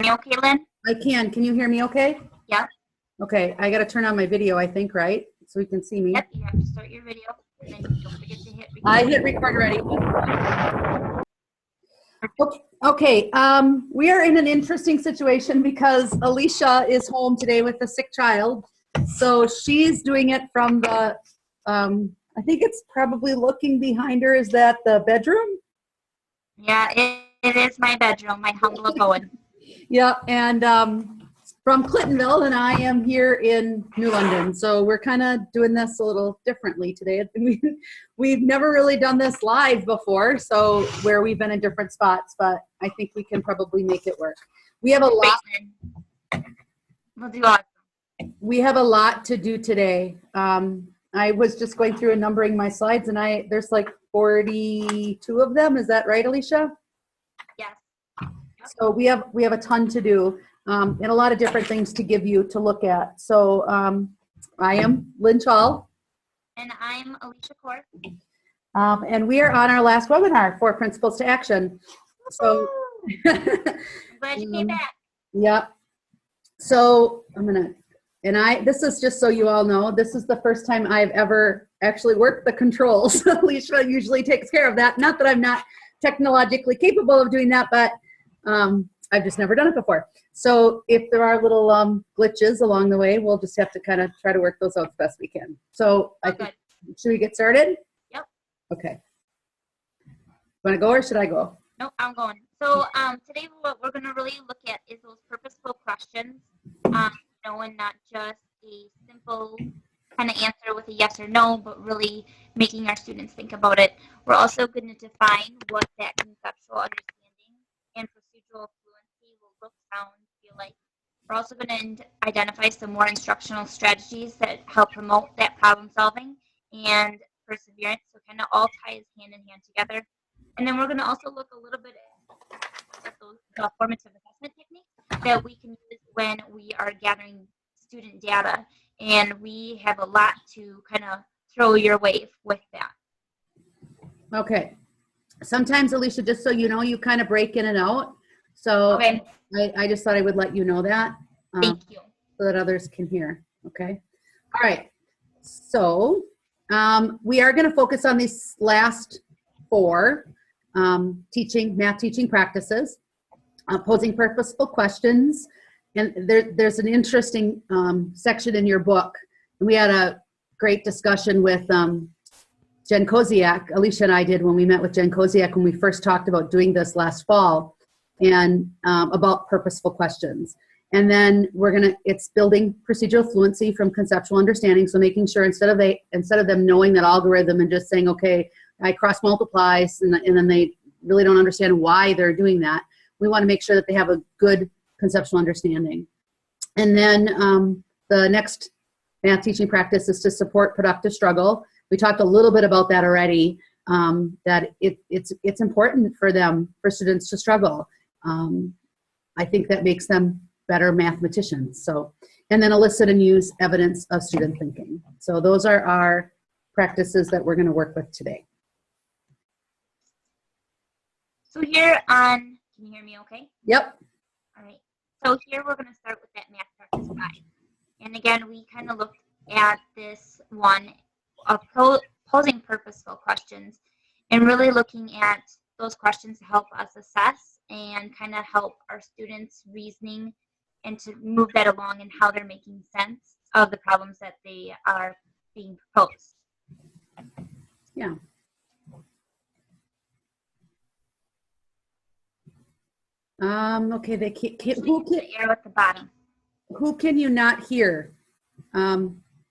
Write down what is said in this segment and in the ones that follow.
me okay, Lynn? I can. Can you hear me okay? Yeah. Okay, I got to turn on my video, I think, right? So we can see me. Yep, you have to start your video. And then don't forget to hit record. I hit record already. Okay, we are in an interesting situation because Alicia is home today with a sick child. So she's doing it from the, I think it's probably looking behind her. Is that the bedroom? Yeah, it is my bedroom, my humble abode. Yeah, and from Clintonville, and I am here in New London. So we're kind of doing this a little differently today. We've never really done this live before, so where we've been in different spots, but I think we can probably make it work. We have a lot. We'll do awesome. We have a lot to do today. I was just going through and numbering my slides, and there's like 42 of them. Is that right, Alicia? Yes. So we have a ton to do, and a lot of different things to give you to look at. So I am Lynn Chall. And I'm Alicia Court. And we are on our last webinar for Principles to Action. So I'm glad you came back. Yeah. So this is just so you all know, this is the first time I've ever actually worked the controls. Alicia usually takes care of that. Not that I'm not technologically capable of doing that, but I've just never done it before. So if there are little glitches along the way, we'll just have to kind of try to work those out the best we can. So should we get started? Yep. Okay. Want to go or should I go? Nope, I'm going. So today what we're going to really look at is those purposeful questions, and not just a simple kind of answer with a yes or no, but really making our students think about it. We're also going to define what that conceptual understanding and procedural fluency will look, sound, feel like. We're also going to identify some more instructional strategies that help promote that problem solving and perseverance, so kind of all ties hand in hand together. And then we're going to also look a little bit at those formative assessment techniques that we can use when we are gathering student data. And we have a lot to kind of throw your way with that. Okay. Sometimes, Alicia, just so you know, you kind of break in and out. So okay. I just thought I would let you know that. Thank you. So that others can hear. Okay. All right. So we are going to focus on these last four math teaching practices, posing purposeful questions. And there's an interesting section in your book. We had a great discussion with Jen Koziak. Alicia and I did when we met with Jen Koziak when we first talked about doing this last fall, and about purposeful questions. And then it's building procedural fluency from conceptual understanding. So making sure instead of them knowing that algorithm and just saying, okay, I cross multiplies, and then they really don't understand why they're doing that. We want to make sure that they have a good conceptual understanding. And then the next math teaching practice is to support productive struggle. We talked a little bit about that already, that it's important for students to struggle. I think that makes them better mathematicians. So, and then elicit and use evidence of student thinking. So those are our practices that we're going to work with today. So here can you hear me okay? Yep. All right. So here we're going to start with that math practice 5. And again, we kind of looked at this one of posing purposeful questions and really looking at those questions to help us assess and kind of help our students' reasoning and to move that along and how they're making sense of the problems that they are being proposed. Yeah. Okay, they can't the arrow at the bottom. Who can you not hear?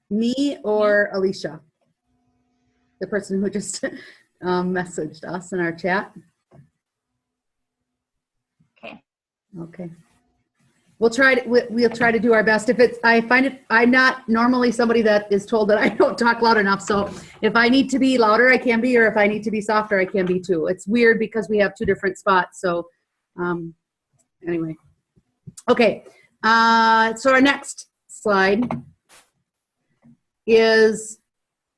Me or Alicia? The person who just messaged us in our chat. Okay. Okay. We'll try to do our best. I'm not normally somebody that is told that I don't talk loud enough. So if I need to be louder, I can be, or if I need to be softer, I can be too. It's weird because we have two different spots. So anyway. Okay. So our next slide is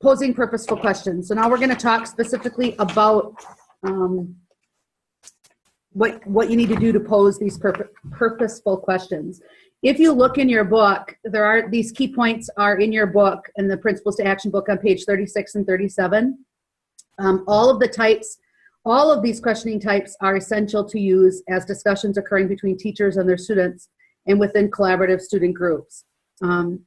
posing purposeful questions. So now we're going to talk specifically about what you need to do to pose these purposeful questions. If you look in your book, there are these key points are in your book, in the Principles to Action book on page 36 and 37. All of these questioning types are essential to use as discussions occurring between teachers and their students and within collaborative student groups. The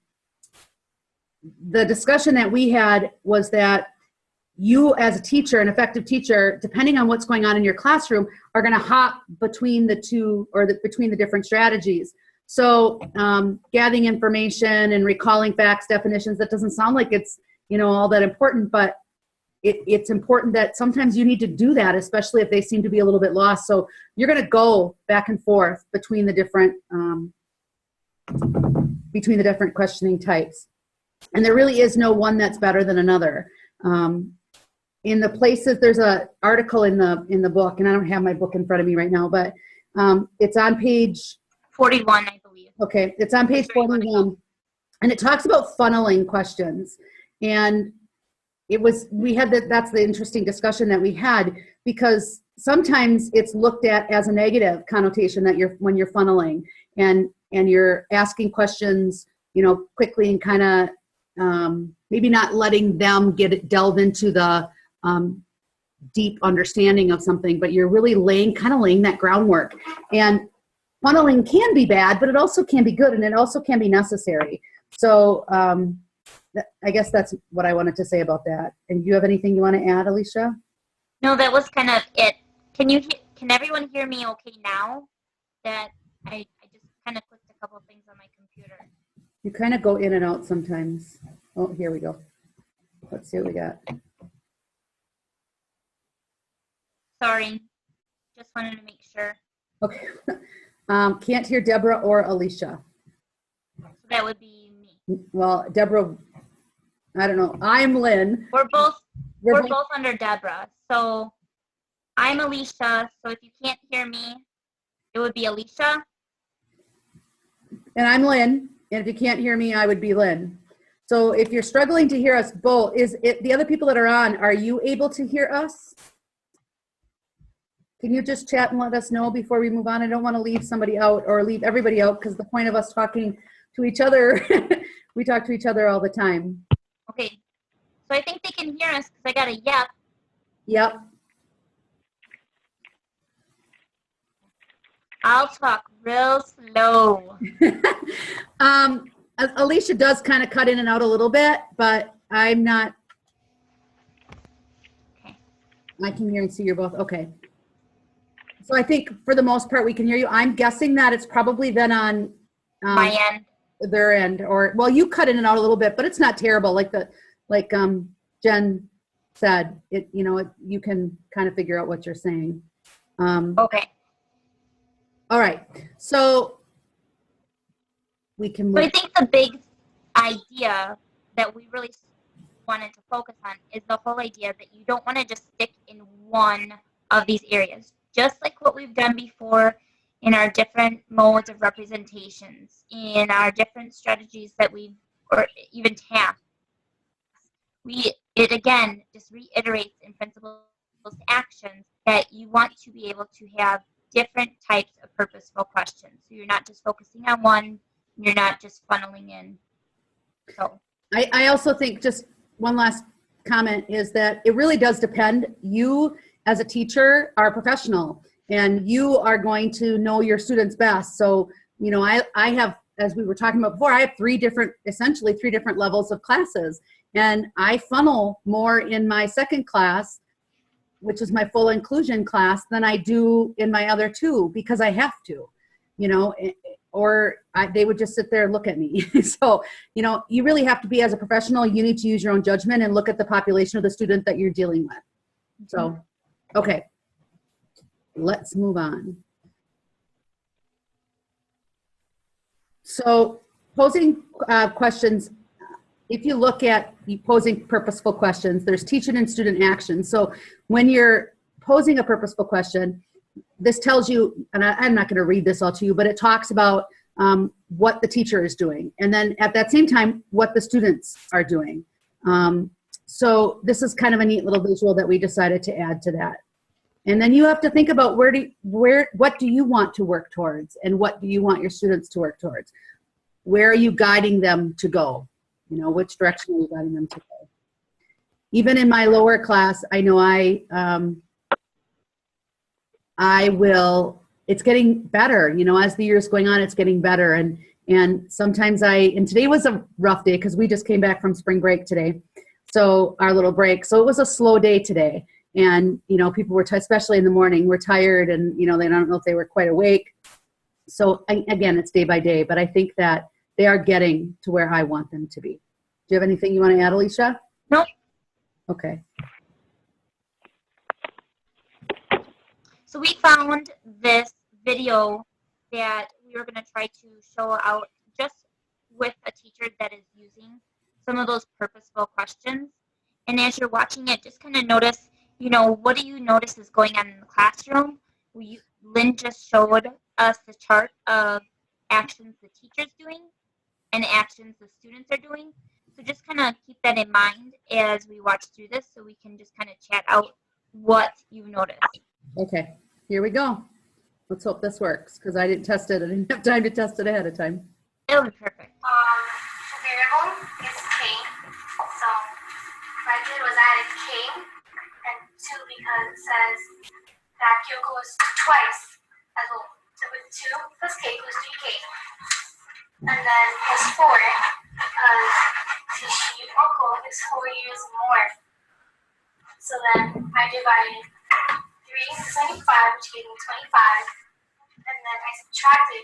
discussion that we had was that you as a teacher, an effective teacher, depending on what's going on in your classroom, are going to hop between the two or between the different strategies. So gathering information and recalling facts, definitions, that doesn't sound like it's, all that important, but it's important that sometimes you need to do that, especially if they seem to be a little bit lost. So you're going to go back and forth between the different questioning types. And there really is no one that's better than another. In the places, there's an article in the book, and I don't have my book in front of me right now, but it's on page 41, I believe. Okay, it's on page 41, and it talks about funneling questions. And that's the interesting discussion that we had, because sometimes it's looked at as a negative connotation that when you're funneling and you're asking questions, quickly and kind of maybe not letting them delve into the deep understanding of something, but you're really laying that groundwork. And funneling can be bad, but it also can be good, and it also can be necessary. So I guess that's what I wanted to say about that. And do you have anything you want to add, Alicia? No, that was kind of it. Can everyone hear me okay now? That I just kind of clicked a couple of things on my computer. You kind of go in and out sometimes. Oh, here we go. Let's see what we got. Sorry, just wanted to make sure. Okay. Can't hear Deborah or Alicia. So that would be me. Well, Deborah, I don't know. I'm Lynn. We're both under Deborah. So I'm Alicia. So if you can't hear me, it would be Alicia. And I'm Lynn. And if you can't hear me, I would be Lynn. So if you're struggling to hear us both, the other people that are on, are you able to hear us? Can you just chat and let us know before we move on? I don't want to leave somebody out or leave everybody out, because the point of us talking to each other, we talk to each other all the time. Okay. So I think they can hear us because I got a yep. Yep. I'll talk real slow. Alicia does kind of cut in and out a little bit, but I'm not. Okay. I can hear and see you're both. Okay. So I think for the most part we can hear you. I'm guessing that it's probably then on my end, their end, or well, you cut in and out a little bit, but it's not terrible. Like Jen said, you can kind of figure out what you're saying. Okay. All right. So we can move. So I think the big idea that we really wanted to focus on is the whole idea that you don't want to just stick in one of these areas. Just like what we've done before in our different modes of representations, in our different strategies that or even tasks. It again just reiterates in Principles to Actions that you want to be able to have different types of purposeful questions. So you're not just focusing on one, you're not just funneling in. So I also think, just one last comment, is that it really does depend. You as a teacher are a professional, and you are going to know your students best. So, I have, as we were talking about before, I have essentially three different levels of classes, and I funnel more in my second class, which is my full inclusion class, than I do in my other two, because I have to, or they would just sit there and look at me. So, you really have to be, as a professional, you need to use your own judgment and look at the population of the student that you're dealing with. So, okay, let's move on. So posing questions, if you look at posing purposeful questions, there's teaching and student action. So when you're posing a purposeful question, this tells you, and I'm not going to read this all to you, but it talks about what the teacher is doing. And then at that same time, what the students are doing. So this is kind of a neat little visual that we decided to add to that. And then you have to think about what do you want to work towards, and what do you want your students to work towards? Where are you guiding them to go? You know, which direction are you guiding them to go? Even in my lower class, I know it's getting better, you know, as the year's going on, it's getting better. And sometimes and today was a rough day because we just came back from spring break today. So our little break. So it was a slow day today. And, you know, people were, especially in the morning, were tired, and, you know, they don't know if they were quite awake. So again, it's day by day, but I think that they are getting to where I want them to be. Do you have anything you want to add, Alicia? Nope. Okay. So we found this video that we were going to try to show out just with a teacher that is using some of those purposeful questions. And as you're watching it, just kind of notice, you know, what do you notice is going on in the classroom? Lynn just showed us the chart of actions the teacher's doing and actions the students are doing. So just kind of keep that in mind as we watch through this, so we can just kind of chat out what you noticed. Okay, here we go. Let's hope this works, because I didn't test it. I didn't have time to test it ahead of time. It'll be perfect. The variable is K. So what I did was added K and 2 because it says that Kyoko is twice as well. So with 2 plus K equals 3K. And then plus 4 because Kyoko is 4 years more. So then I divided 3 into 75, which gave me 25. And then I subtracted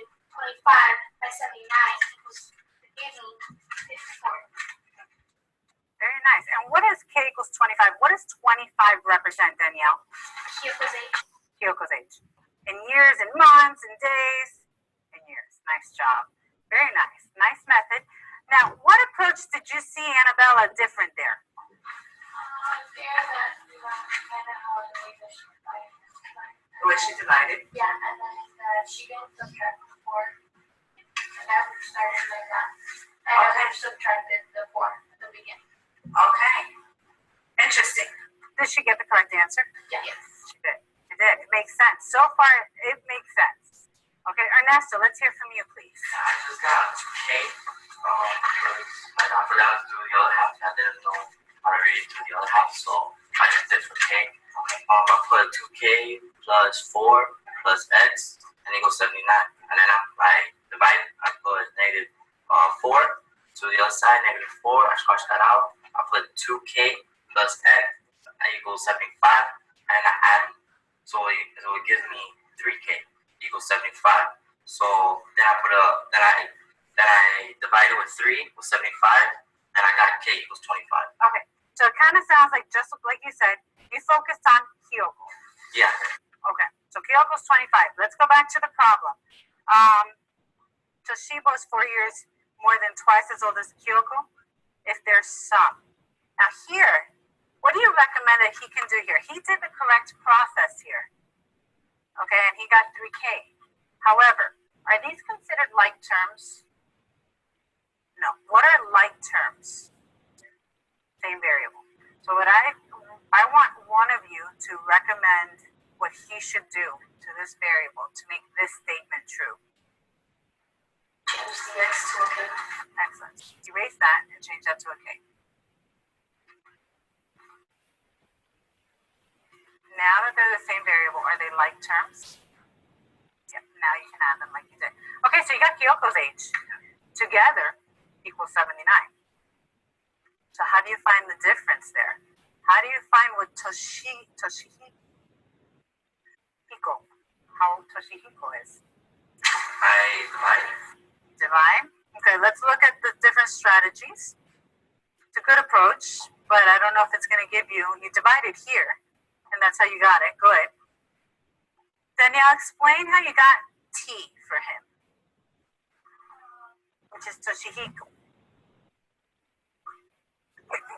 25 by 79 equals, it gave me 54. Very nice. And what is K equals 25? What does 25 represent, Danielle? Kyoko's age. Kyoko's age. In years, in months, in days, in years. Nice job. Very nice. Nice method. Now, what approach did you see, Annabella, different there? The way she divided. Yeah, and then she didn't subtract the 4. And I started like that. And I subtracted the 4 at the beginning. Okay. Interesting. Did she get the correct answer? Yeah. Yes. She did. She did. It makes sense. So far, it makes sense. Okay, Ernesto, let's hear from you, please. I just got 2K. Like I forgot to do the other half. I didn't know how to read to the other half, so I just did for K. I put 2K plus 4 plus X and equals 79. And then I divide. I put negative 4 to the other side, negative 4. I scratch that out. I put 2K plus X equals 75, and I add them. So it gives me 3K equals 75. So then I divided with 3 with 75, and I got K equals 25. Okay, so it kind of sounds like, just like you said, you focused on Kyoko. Yeah. Okay, so Kyoko's 25. Let's go back to the problem. Toshiba is 4 years more than twice as old as Kyoko. If there's some. Now here, what do you recommend that he can do here? He did the correct process here. Okay, and he got 3K. However, are these considered like terms? No. What are like terms? Same variable. So what I want one of you to recommend what he should do to this variable to make this statement true. Change the X to a K. Excellent. Erase that and change that to a K. Now that they're the same variable, are they like terms? Yep, now you can add them like you did. Okay, so you got Kyoko's age. Together equals 79. So how do you find the difference there? How do you find what how old Toshihiko is? I divide. Divide? Okay, let's look at the different strategies. It's a good approach, but I don't know if it's going to give you divided here, and that's how you got it. Good. Danielle, explain how you got T for him, which is Toshihiko.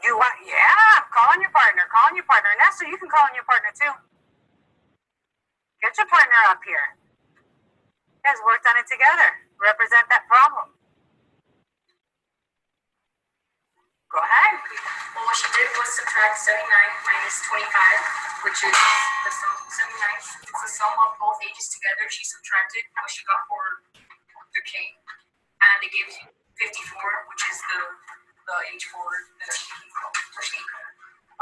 You want, yeah, call on your partner. Call on your partner. Nessa, you can call on your partner too. Get your partner up here. You guys worked on it together. Represent that problem. Go ahead. Well, what she did was subtract 79 minus 25, which is the sum of 79. It's the sum of both ages together. She subtracted what she got for the K, and it gives you 54, which is the age for the T.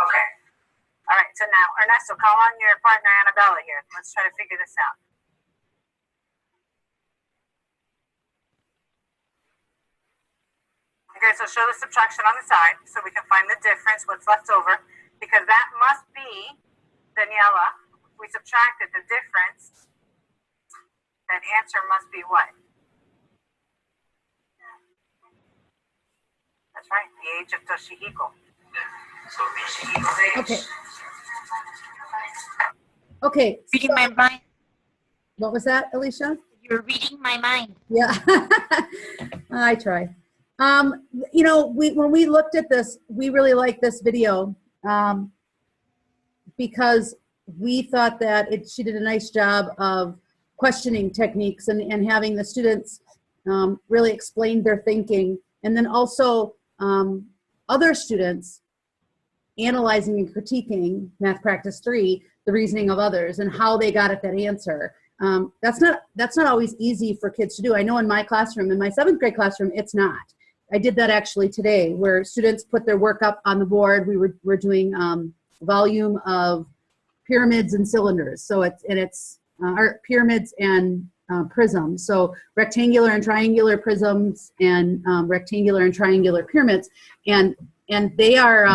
Okay. All right. So now, Ernesto, call on your partner Annabella here. Let's try to figure this out. Okay, so show the subtraction on the side so we can find the difference, what's left over, because that must be, Daniela, if we subtracted the difference, that answer must be what? That's right, the age of Toshihiko. So Toshihiko's age. Okay. Okay. Reading my mind. What was that, Alicia? You're reading my mind. Yeah, I try. When we looked at this, we really liked this video because we thought that she did a nice job of questioning techniques and having the students really explain their thinking, and then also other students analyzing and critiquing Math Practice 3, the reasoning of others and how they got at that answer. That's not always easy for kids to do. I know in my classroom, in my 7th grade classroom, it's not. I did that actually today, where students put their work up on the board. We're doing volume of pyramids and cylinders. So it's pyramids and prisms. So rectangular and triangular prisms and rectangular and triangular pyramids, and they are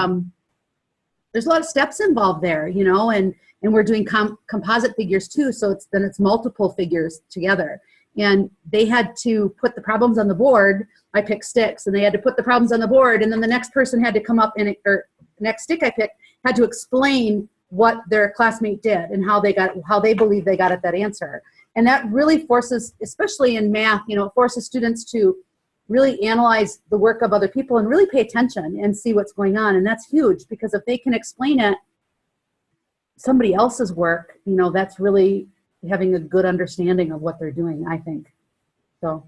there's a lot of steps involved there, and we're doing composite figures too. So it's multiple figures together. And they had to put the problems on the board. I picked sticks, and they had to put the problems on the board, and then the next person had to come up or next stick I picked had to explain what their classmate did and how they believe they got at that answer. And that really forces, especially in math, it forces students to really analyze the work of other people and really pay attention and see what's going on. And that's huge, because if they can explain it, somebody else's work, that's really having a good understanding of what they're doing, I think. So,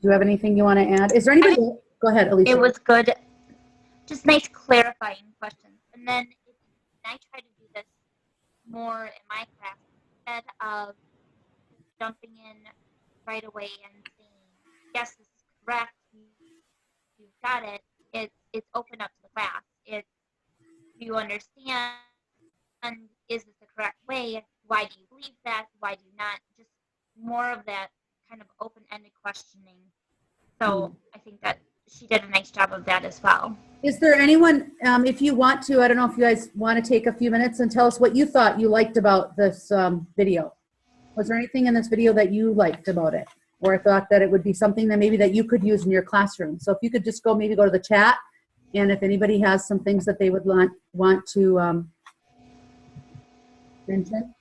do you have anything you want to add? Is there anybody? Go ahead, Alicia. It was good. Just nice clarifying questions. And then I try to do this more in my class instead of jumping in right away and saying, yes, this is correct, you've got it. It's open up to the class. It's, do you understand? And is this the correct way? Why do you believe that? Why do you not? Just more of that kind of open-ended questioning. So I think that she did a nice job of that as well. Is there anyone, if you want to, I don't know if you guys want to take a few minutes and tell us what you thought you liked about this video. Was there anything in this video that you liked about it, or thought that it would be something that maybe that you could use in your classroom? So if you could just maybe go to the chat, and if anybody has some things that they would want to mention.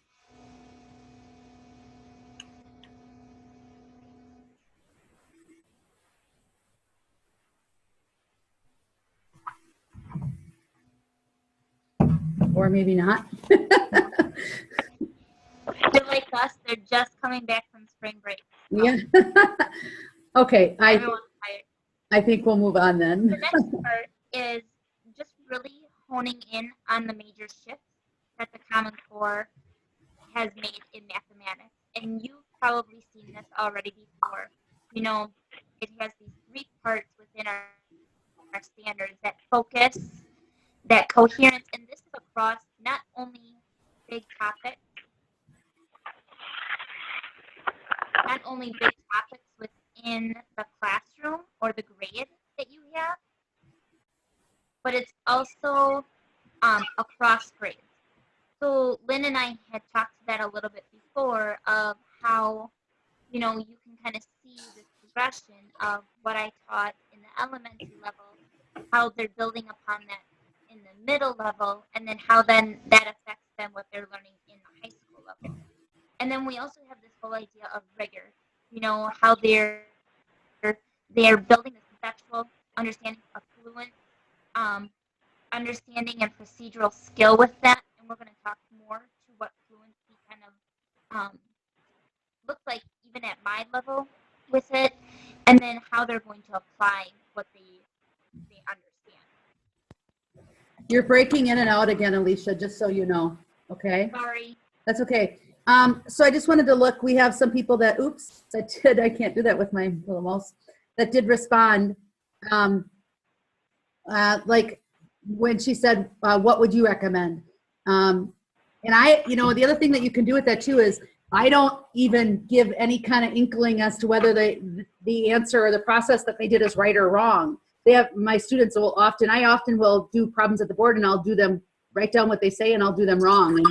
Or maybe not. They're like us. They're just coming back from spring break. Yeah. Okay. Everyone's tired. I think we'll move on then. The next part is just really honing in on the major shifts that the Common Core has made in mathematics. And you've probably seen this already before. It has these 3 parts within our standards: that focus, that coherence, and this is across not only big topics, within the classroom or the grade that you have, but it's also across grades. So Lynn and I had talked to that a little bit before, of how, you can kind of see this progression of what I taught in the elementary level, how they're building upon that in the middle level, and then how then that affects them what they're learning in the high school level. And then we also have this whole idea of rigor, how they're building this conceptual understanding of fluent understanding and procedural skill with that. And we're going to talk more to what fluency kind of looks like even at my level with it, and then how they're going to apply what they understand. You're breaking in and out again, Alicia, just so you know, okay? Sorry. That's okay. So I just wanted to look, we have some people that, oops, I can't do that with my little mouse, that did respond. Like when she said, what would you recommend? And the other thing that you can do with that too is I don't even give any kind of inkling as to whether the answer or the process that they did is right or wrong. My students will I often will do problems at the board and I'll do them, write down what they say and I'll do them wrong.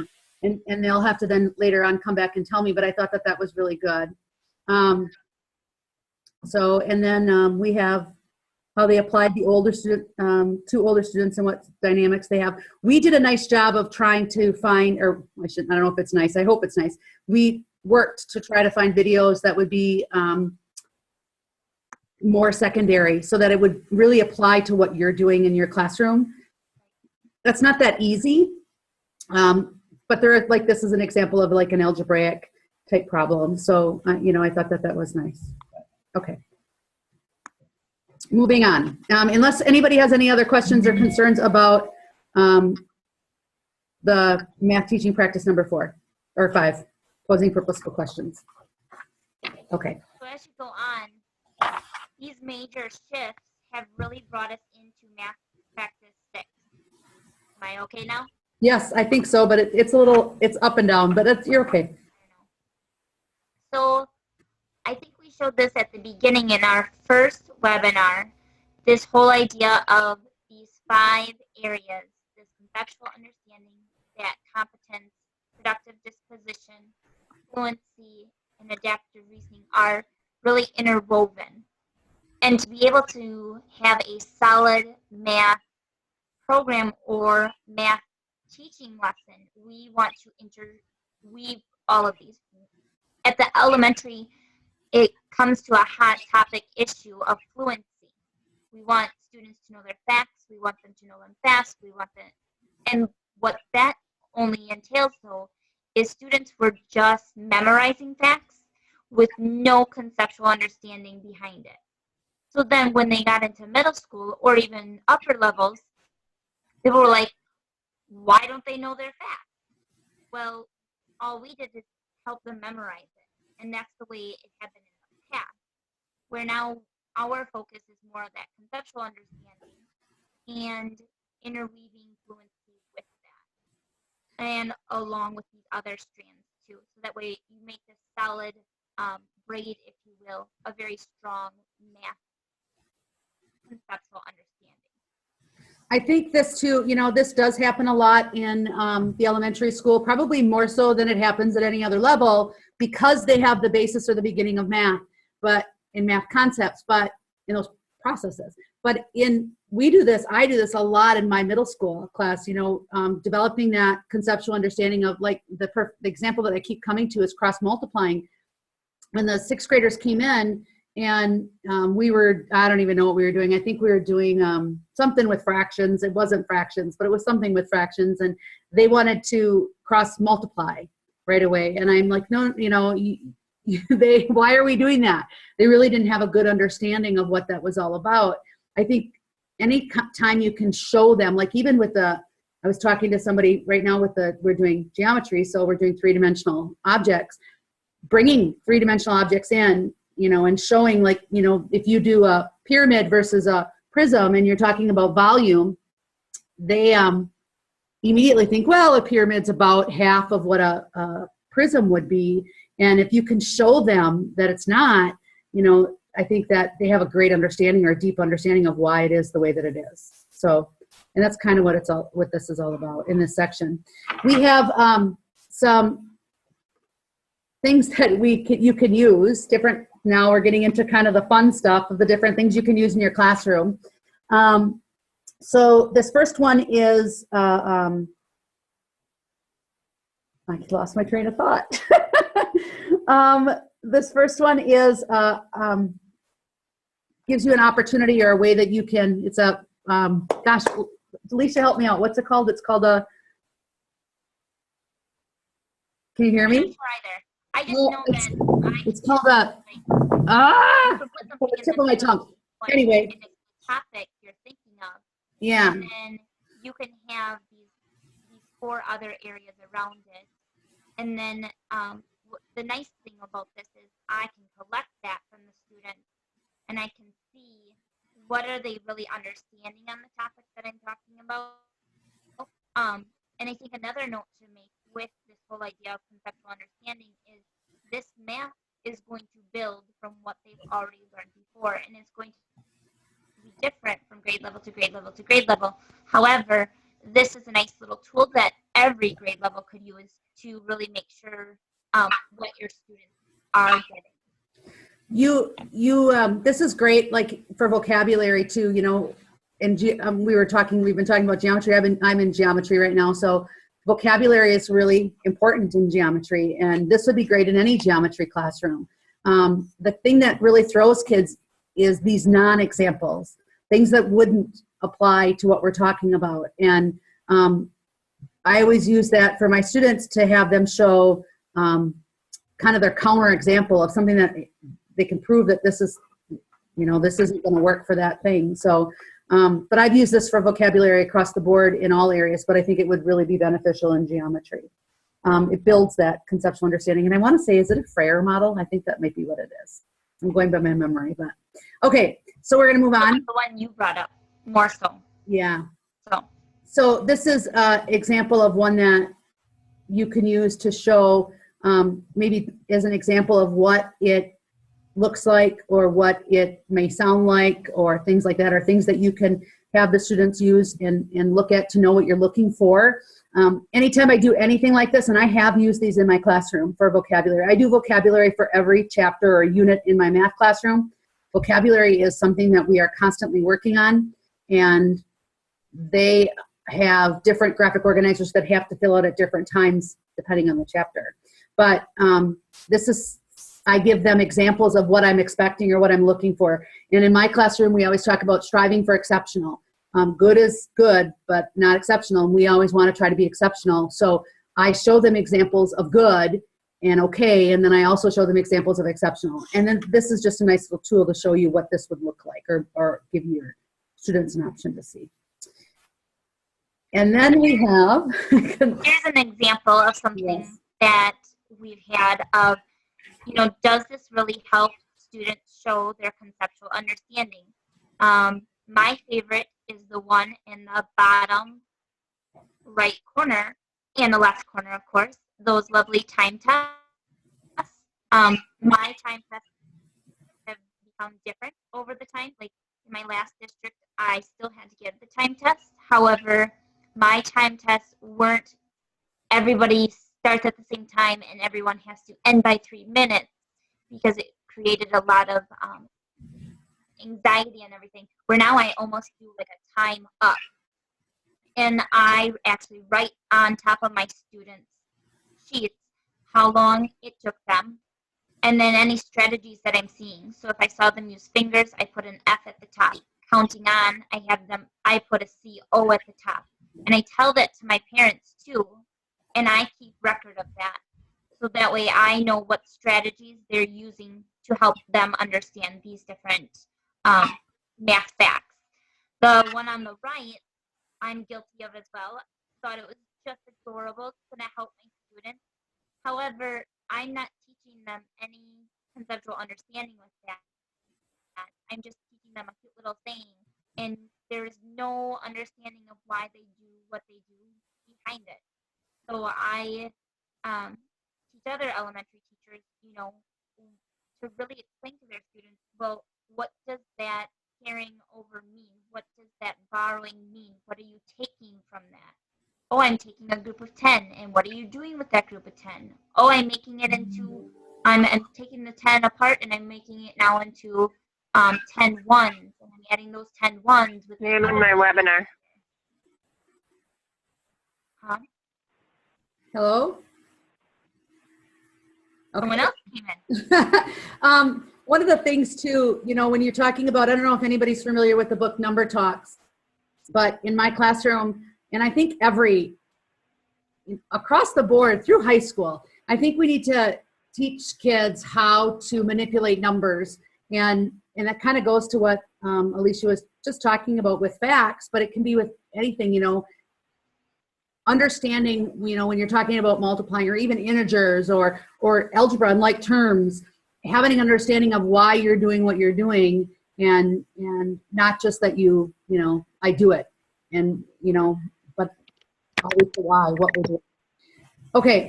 And they'll have to then later on come back and tell me, but I thought that was really good. We have how they applied the older student to older students and what dynamics they have. We did a nice job of trying to find, or I don't know if it's nice, I hope it's nice. We worked to try to find videos that would be more secondary so that it would really apply to what you're doing in your classroom. That's not that easy, but this is an example of like an algebraic type problem. So, I thought that was nice. Okay. Moving on. Unless anybody has any other questions or concerns about the math teaching practice number 4 or 5, posing purposeful questions. Okay. So as you go on, these major shifts have really brought us into math practice 6. Am I okay now? Yes, I think so, but it's up and down, but you're okay. So I think we showed this at the beginning in our first webinar, this whole idea of these 5 areas, this conceptual understanding, that competence, productive disposition, fluency, and adaptive reasoning are really interwoven. And to be able to have a solid math program or math teaching lesson, we want to interweave all of these. At the elementary, it comes to a hot topic issue of fluency. We want students to know their facts. We want them to know them fast. And what that only entails, though, is students were just memorizing facts with no conceptual understanding behind it. So then when they got into middle school or even upper levels, people were like, why don't they know their facts? Well, all we did is help them memorize it. And that's the way it had been in the past. Where now our focus is more of that conceptual understanding and interweaving fluency with that. And along with these other strands too. So that way you make this solid braid, if you will, a very strong math conceptual understanding. I think this too, this does happen a lot in the elementary school, probably more so than it happens at any other level because they have the basis or the beginning of math, but in math concepts, but in those processes. But I do this a lot in my middle school class, developing that conceptual understanding of like the example that I keep coming to is cross multiplying. When the 6th graders came in, and I don't even know what we were doing. I think we were doing something with fractions. It wasn't fractions, but it was something with fractions. And they wanted to cross multiply right away. And I'm like, no, why are we doing that? They really didn't have a good understanding of what that was all about. I think any time you can show them, like even with I was talking to somebody right now we're doing geometry. So we're doing 3-dimensional objects, bringing 3-dimensional objects in, and showing like, if you do a pyramid versus a prism and you're talking about volume, they immediately think, well, a pyramid's about half of what a prism would be. And if you can show them that it's not, I think that they have a great understanding or a deep understanding of why it is the way that it is. So, and that's kind of what this is all about in this section. We have some things that you can use different. Now we're getting into kind of the fun stuff of the different things you can use in your classroom. So this first one is, I lost my train of thought. This first one is, gives you an opportunity or a way that you can, it's a, gosh, Alicia, help me out. What's it called? It's called a, can you hear me? I just know that it's called a, the tip of my tongue. Anyway. Topic you're thinking of. Yeah. And then you can have these four other areas around it. And then the nice thing about this is I can collect that from the students and I can see what are they really understanding on the topics that I'm talking about. And I think another note to make with this whole idea of conceptual understanding is this math is going to build from what they've already learned before, and it's going to be different from grade level to grade level to grade level. However, this is a nice little tool that every grade level could use to really make sure what your students are getting. This is great, like for vocabulary too, you know, and we've been talking about geometry. I'm in geometry right now. So vocabulary is really important in geometry, and this would be great in any geometry classroom. The thing that really throws kids is these non-examples, things that wouldn't apply to what we're talking about. And I always use that for my students to have them show kind of their counter example of something that they can prove that this is, you know, this isn't going to work for that thing. So, but I've used this for vocabulary across the board in all areas, but I think it would really be beneficial in geometry. It builds that conceptual understanding. And I want to say, is it a Freire model? I think that might be what it is. I'm going by my memory, but okay. So we're going to move on. The one you brought up more so. Yeah. So this is an example of one that you can use to show maybe as an example of what it looks like or what it may sound like or things like that, or things that you can have the students use and look at to know what you're looking for. Anytime I do anything like this, and I have used these in my classroom for vocabulary. I do vocabulary for every chapter or unit in my math classroom. Vocabulary is something that we are constantly working on, and they have different graphic organizers that have to fill out at different times depending on the chapter. But I give them examples of what I'm expecting or what I'm looking for. And in my classroom, we always talk about striving for exceptional. Good is good, but not exceptional. And we always want to try to be exceptional. So I show them examples of good and okay, and then I also show them examples of exceptional. And then this is just a nice little tool to show you what this would look like, or give your students an option to see. And then we have... here's an example of something Yes. that we've had of, you know, does this really help students show their conceptual understanding? My favorite is the one in the bottom right corner and the left corner, of course, those lovely time tests. My time tests have become different over the time. Like in my last district, I still had to give the time test. However, my time tests weren't everybody starts at the same time and everyone has to end by 3 minutes, because it created a lot of anxiety and everything, where now I almost do like a time up. And I actually write on top of my students' sheets how long it took them, and then any strategies that I'm seeing. So if I saw them use fingers, I put an F at the top. Counting on, I put a CO at the top. And I tell that to my parents too, and I keep record of that. So that way I know what strategies they're using to help them understand these different math facts. The one on the right, I'm guilty of as well. Thought it was just adorable. It's going to help my students. However, I'm not teaching them any conceptual understanding with that. I'm just teaching them a cute little saying, and there's no understanding of why they do what they do behind it. So I teach other elementary teachers, you know, to really explain to their students, well, what does that carrying over mean? What does that borrowing mean? What are you taking from that? Oh, I'm taking a group of 10, and what are you doing with that group of 10? Oh, I'm taking the 10 apart, and I'm making it now into 10 ones, and I'm adding those 10 ones with I'm in my webinar. Huh? Hello? Someone else came in. One of the things too, you know, when you're talking about, I don't know if anybody's familiar with the book Number Talks, but in my classroom, and I think across the board through high school, I think we need to teach kids how to manipulate numbers. And that kind of goes to what Alicia was just talking about with facts, but it can be with anything, you know, understanding, you know, when you're talking about multiplying or even integers or algebra and like terms, having an understanding of why you're doing what you're doing, and not just that you know, I do it, and, you know, but always the why, what we're doing. Okay,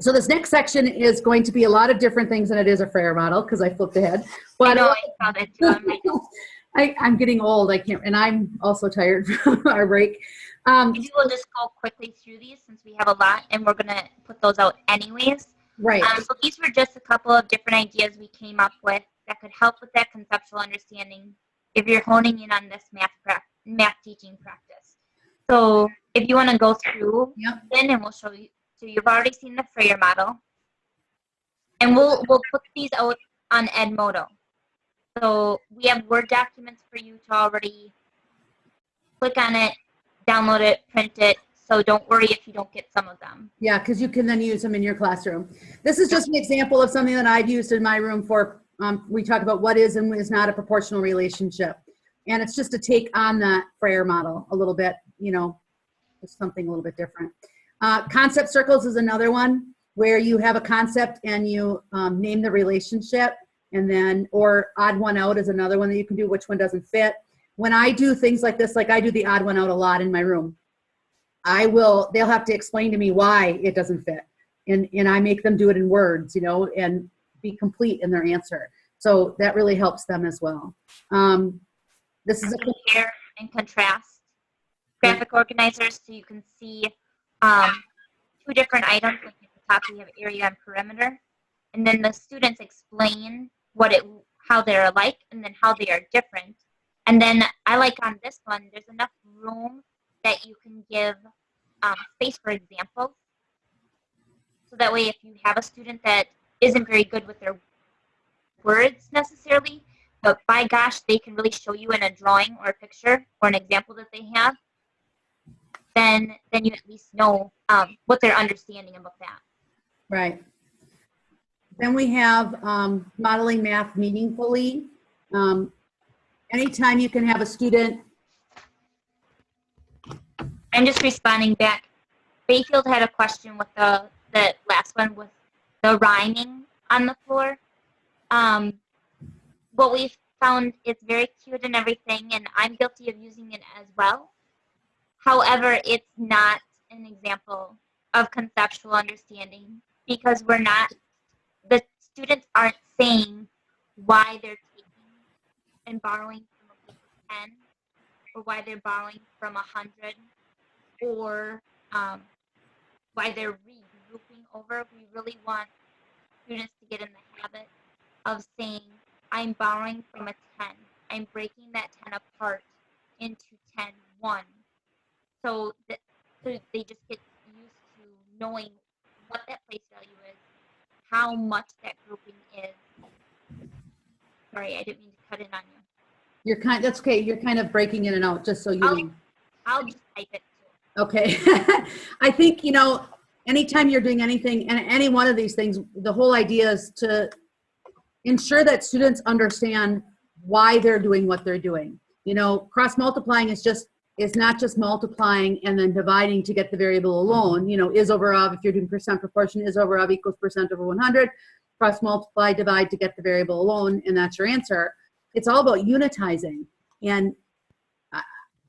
so this next section is going to be a lot of different things than it is a Frayer model, because I flipped ahead. But I know, I saw that too. I'm getting old. I can't, and I'm also tired from our break. Maybe we'll just go quickly through these since we have a lot, and we're gonna put those out anyways. Right. So these were just a couple of different ideas we came up with that could help with that conceptual understanding if you're honing in on this math teaching practice. So if you want to go through, Yep. then, and we'll show you. So you've already seen the Frayer model, and we'll put these out on Edmodo. So we have Word documents for you to already click on it, download it, print it. So don't worry if you don't get some of them. Yeah, because you can then use them in your classroom. This is just an example of something that I've used in my room for, we talk about what is and is not a proportional relationship. And it's just to take on that Frayer model a little bit, you know, it's something a little bit different. Concept circles is another one where you have a concept and you name the relationship, and then, or odd one out is another one that you can do, which one doesn't fit. When I do things like this, like I do the odd one out a lot in my room, they'll have to explain to me why it doesn't fit. And I make them do it in words, you know, and be complete in their answer. So that really helps them as well. This is a Compare and contrast graphic organizers, so you can see two different items. Like at the top, we have area and perimeter, and then the students explain how they're alike, and then how they are different. And then I like on this one, there's enough room that you can give space for examples. So that way, if you have a student that isn't very good with their words necessarily, but by gosh, they can really show you in a drawing or a picture or an example that they have, then you at least know what they're understanding about that. Right. Then we have modeling math meaningfully. Anytime you can have a student. I'm just responding back. Bayfield had a question with the last one with the rhyming on the floor. What we've found is very cute and everything, and I'm guilty of using it as well. However, it's not an example of conceptual understanding, because the students aren't saying why they're taking and borrowing from a group of 10, or why they're borrowing from 100, or why they're regrouping over. We really want students to get in the habit of saying, I'm borrowing from a 10. I'm breaking that 10 apart into 10, 1. So they just get used to knowing what that place value is, how much that grouping is. Sorry, I didn't mean to cut in on you. That's okay. You're kind of breaking in and out, just so you know. I'll just type it too. Okay. I think, you know, anytime you're doing anything, and any one of these things, the whole idea is to ensure that students understand why they're doing what they're doing. You know, cross multiplying is not just multiplying and then dividing to get the variable alone. You know, is over of, if you're doing percent proportion, is over of equals percent over 100. Cross multiply, divide to get the variable alone, and that's your answer. It's all about unitizing. And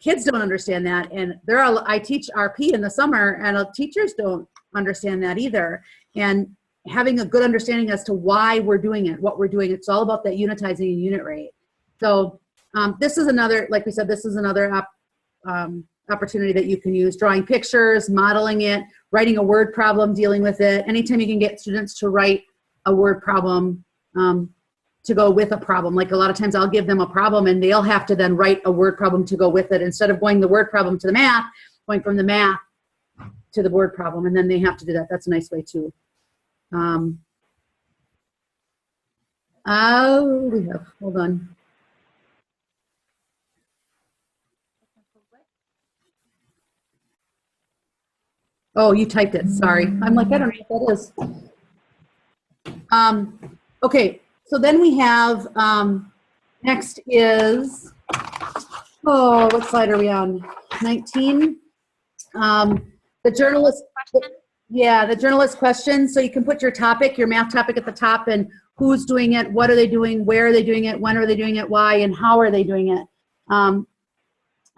kids don't understand that. And I teach RP in the summer, and teachers don't understand that either. And having a good understanding as to why we're doing it, what we're doing, it's all about that unitizing and unit rate. So this is another, like we said, this is another opportunity that you can use. Drawing pictures, modeling it, writing a word problem, dealing with it. Anytime you can get students to write a word problem to go with a problem. Like a lot of times I'll give them a problem and they'll have to then write a word problem to go with it, instead of going the word problem to the math, going from the math to the word problem, and then they have to do that. That's a nice way too. Hold on. Oh, you typed it, sorry. I'm like, I don't know what that is. Okay, so then we have, next is Oh, what slide are we on? 19. The journalist, Question? yeah, the journalist questions. So you can put your topic, your math topic at the top, and who's doing it, what are they doing, where are they doing it, when are they doing it, why, and how are they doing it.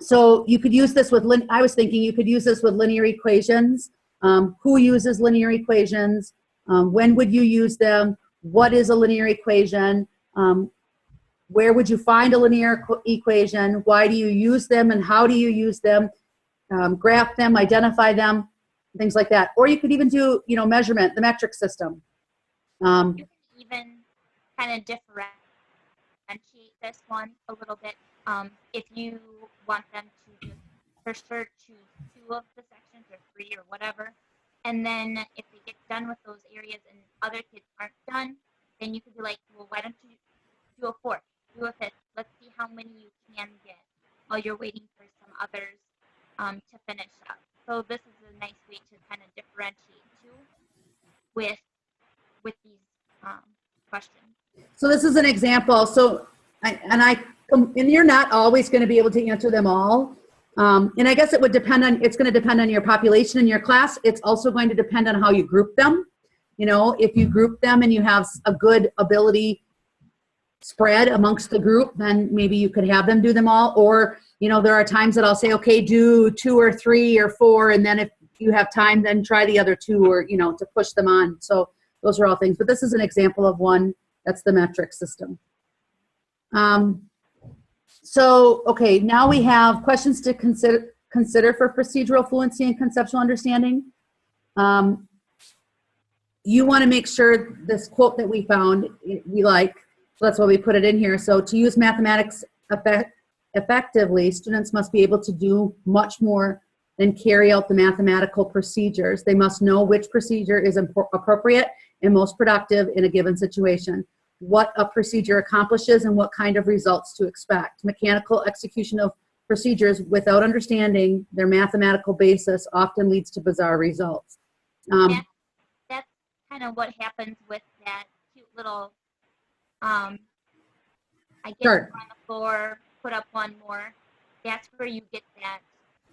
So you could use this with, I was thinking you could use this with linear equations. Who uses linear equations? When would you use them? What is a linear equation? Where would you find a linear equation? Why do you use them and how do you use them? Graph them, identify them, things like that. Or you could even do, measurement, the metric system. You can even kind of differentiate this one a little bit. If you want them to just for sure choose 2 of the sections or 3 or whatever, and then if they get done with those areas and other kids aren't done, then you could be like, well, why don't you do a 4th, do a 5th? Let's see how many you can get while you're waiting for some others to finish up. So this is a nice way to kind of differentiate too with these questions. So this is an example. So, and you're not always going to be able to answer them all. And I guess it's going to depend on your population in your class. It's also going to depend on how you group them. If you group them and you have a good ability spread amongst the group, then maybe you could have them do them all. Or, there are times that I'll say, okay, do 2 or 3 or 4. And then if you have time, then try the other 2 or, to push them on. So those are all things. But this is an example of one. That's the metric system. So, okay, now we have questions to consider for procedural fluency and conceptual understanding. You want to make sure this quote that we found, we like, so that's why we put it in here. So to use mathematics effectively, students must be able to do much more than carry out the mathematical procedures. They must know which procedure is appropriate and most productive in a given situation, what a procedure accomplishes and what kind of results to expect. Mechanical execution of procedures without understanding their mathematical basis often leads to bizarre results. That's kind of what happens with that cute little, I guess, Sure. on the floor, put up one more. That's where you get that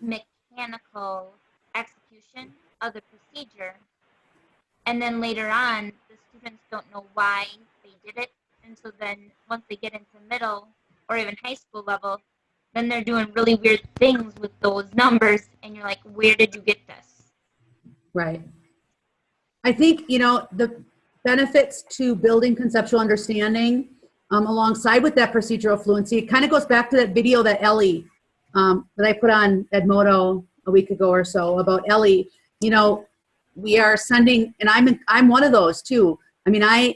mechanical execution of the procedure. And then later on, the students don't know why they did it. And so then once they get into middle or even high school level, then they're doing really weird things with those numbers. And you're like, where did you get this? Right. I think, the benefits to building conceptual understanding alongside with that procedural fluency, it kind of goes back to that video that Ellie, that I put on Edmodo a week ago or so about Ellie. We are sending, and I'm one of those too. I mean, I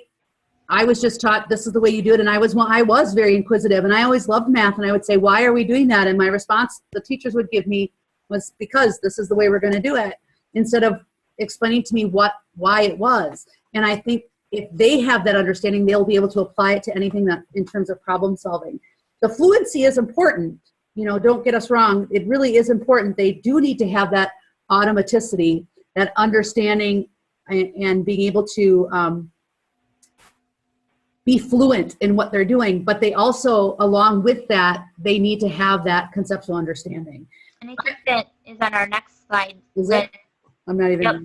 was just taught this is the way you do it, and I was very inquisitive, and I always loved math, and I would say, why are we doing that? And my response the teachers would give me was, because this is the way we're going to do it, instead of explaining to me why it was. And I think if they have that understanding, they'll be able to apply it to anything that in terms of problem solving. The fluency is important. Don't get us wrong. It really is important. They do need to have that automaticity, that understanding, and being able to be fluent in what they're doing. But they also, along with that, they need to have that conceptual understanding. And I think that is on our next slide. Is it? I'm not even. Yep.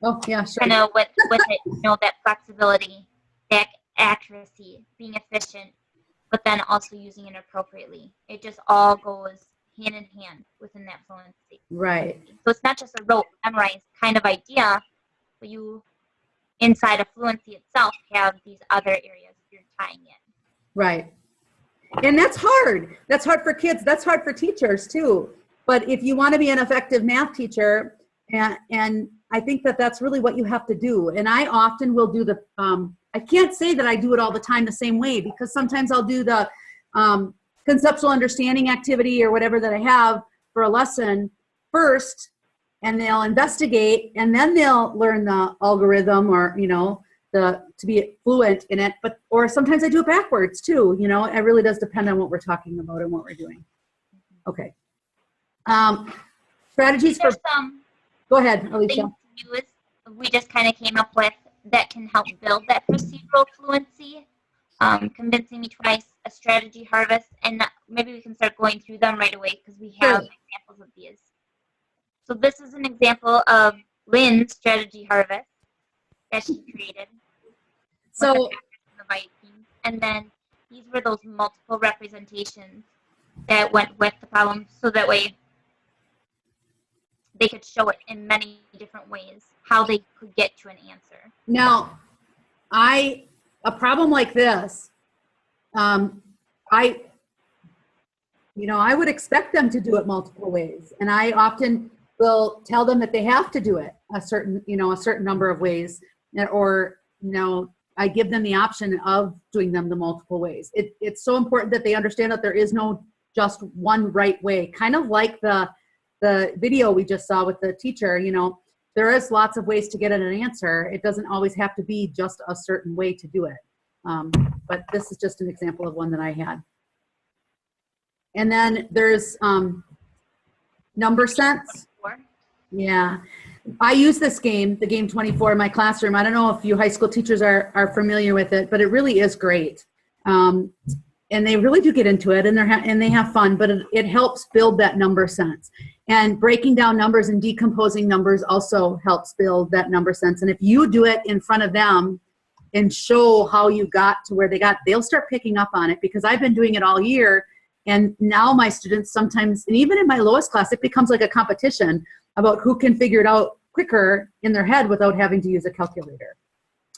Oh, yeah, sure. Kind of with it, that flexibility, that accuracy, being efficient, but then also using it appropriately. It just all goes hand in hand within that fluency. Right. So it's not just a rote memorized kind of idea, but you, inside of fluency itself, have these other areas you're tying in. Right. And that's hard. That's hard for kids. That's hard for teachers too. But if you want to be an effective math teacher, and I think that that's really what you have to do. And I often will do I can't say that I do it all the time the same way, because sometimes I'll do the conceptual understanding activity or whatever that I have for a lesson first, and they'll investigate, and then they'll learn the algorithm or, to be fluent in it. Or sometimes I do it backwards too. It really does depend on what we're talking about and what we're doing. Okay. Strategies for, There's some go ahead, Alicia. things to use we just kind of came up with that can help build that procedural fluency. Convincing Me Twice, a strategy harvest, and maybe we can start going through them right away because we Sure. have examples of these. So this is an example of Lynn's strategy harvest that she created. So, with the factors and the Vikings. And then these were those multiple representations that went with the problem, so that way they could show it in many different ways how they could get to an answer. now, a problem like this, I would expect them to do it multiple ways. And I often will tell them that they have to do it a certain number of ways, or, I give them the option of doing them the multiple ways. It's so important that they understand that there is no just one right way. Kind of like the video we just saw with the teacher, there is lots of ways to get at an answer. It doesn't always have to be just a certain way to do it. But this is just an example of one that I had. And then there's number sense. Yeah. I use this game, the game 24, in my classroom. I don't know if you high school teachers are familiar with it, but it really is great. And they really do get into it, and they have fun, but it helps build that number sense. And breaking down numbers and decomposing numbers also helps build that number sense. And if you do it in front of them and show how you got to where they got, they'll start picking up on it, because I've been doing it all year. And now my students sometimes, and even in my lowest class, it becomes like a competition about who can figure it out quicker in their head without having to use a calculator.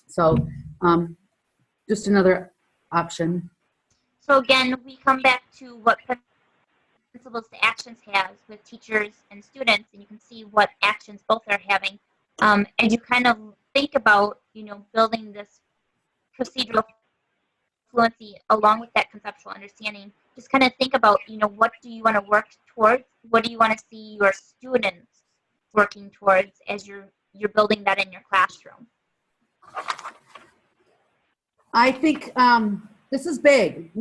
So just another option. So again, we come back to what principles to actions has with teachers and students, and you can see what actions both are having. And you kind of think about, building this procedural fluency along with that conceptual understanding. Just kind of think about, what do you want to work towards? What do you want to see your students working towards as you're building that in your classroom? I think this is big.